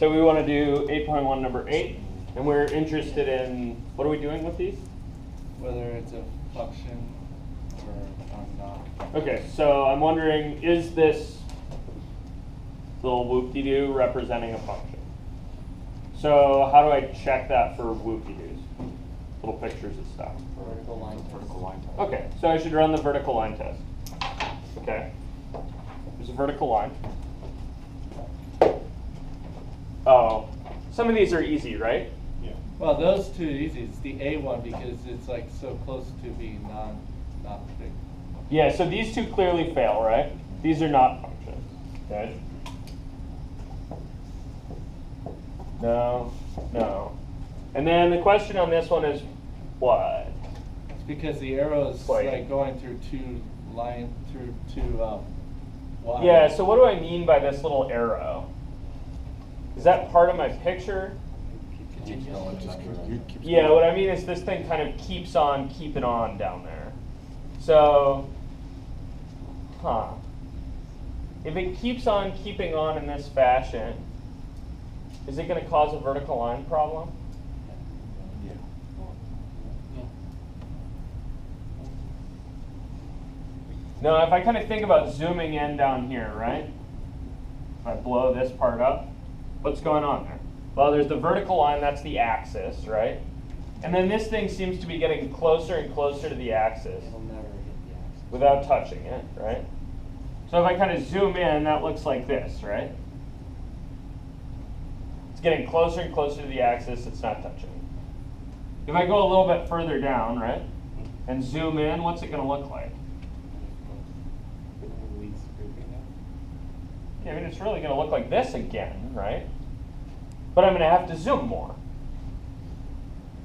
so we want to do 8.1 number 8, and we're interested in, what are we doing with these? Whether it's a function or not. Okay, so I'm wondering, is this little whoop-de-doo representing a function? So how do I check that for whoop-de-doos? Little pictures and stuff. Vertical line test. Okay, so I should run the vertical line test. Okay, there's a vertical line. Oh, some of these are easy, right? Yeah. Well, those two are easy. It's the A one because it's like so close to being not big. Yeah, so these two clearly fail, right? These are not functions. Okay. No, no. And then the question on this one is what? It's because the arrow is Like- like going through two lines. Wide. Yeah, so what do I mean by this little arrow? Is that part of my picture? Yeah, what I mean is this thing kind of keeps on keeping on down there. So, if it keeps on keeping on in this fashion, is it going to cause a vertical line problem? Yeah. No, if I kind of think about zooming in down here, right? If I blow this part up, what's going on there? Well, there's the vertical line, that's the axis, right? And then this thing seems to be getting closer and closer to the axis It'll never hit the axis. without touching it, right? So if I kind of zoom in, that looks like this, right? It's getting closer and closer to the axis, it's not touching. If I go a little bit further down, right, and zoom in, what's it going to look like? Yeah, I mean, it's really going to look like this again, right? But I'm going to have to zoom more.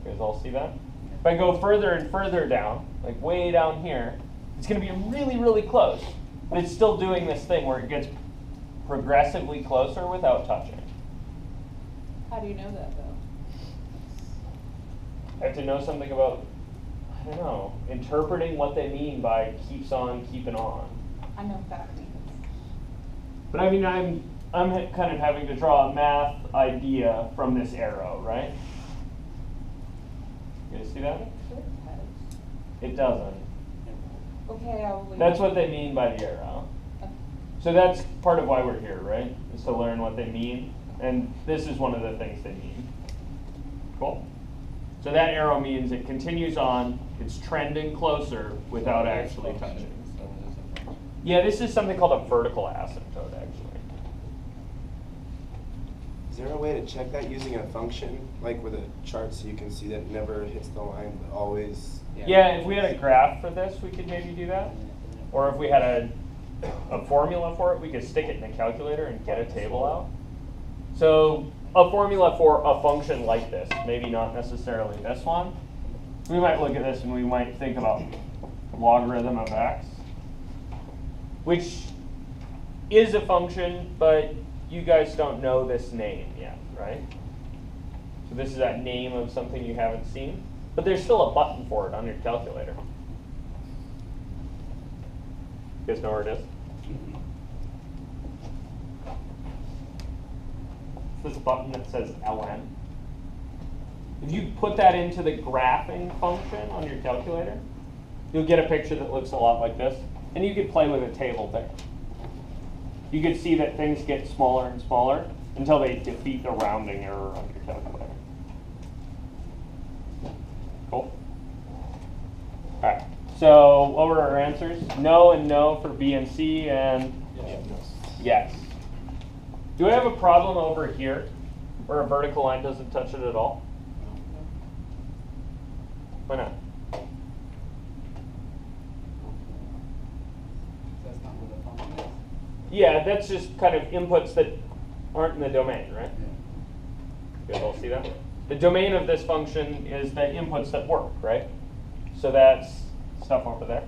You guys all see that? If I go further and further down, like way down here, it's going to be really, really close. But it's still doing this thing where it gets progressively closer without touching. How do you know that, though? I have to know something about, I don't know, interpreting what they mean by keeps on keeping on. I know what that means. But I mean, I'm kind of having to draw a math idea from this arrow, right? You guys see that? Sure it has. It doesn't. Okay, I'll leave. That's what they mean by the arrow. Okay. So that's part of why we're here, right? Is to learn what they mean. And this is one of the things they mean. Cool. So that arrow means it continues on, it's trending closer without actually touching. Yeah, this is something called a vertical asymptote, actually. Is there a way to check that using a function, like with a chart, so you can see that it never hits the line, but always? Yeah, if we had a graph for this, we could maybe do that. Or if we had a formula for it, we could stick it in a calculator and get a table out. So a formula for a function like this, maybe not necessarily this one. We might look at this and we might think about logarithm of x, which is a function, but you guys don't know this name yet, right? So this is that name of something you haven't seen, but there's still a button for it on your calculator. You guys know where it is? This button that says ln. If you put that into the graphing function on your calculator, you'll get a picture that looks a lot like this. And you could play with a table there. You could see that things get smaller and smaller until they defeat the rounding error on your calculator. Cool. All right. So what were our answers? No and no for B and C, and yes. Do I have a problem over here where a vertical line doesn't touch it at all? Why not? That's not what a function is. Yeah, that's just kind of inputs that aren't in the domain, right? Yeah. You guys all see that? The domain of this function is the inputs that work, right? So that's stuff over there.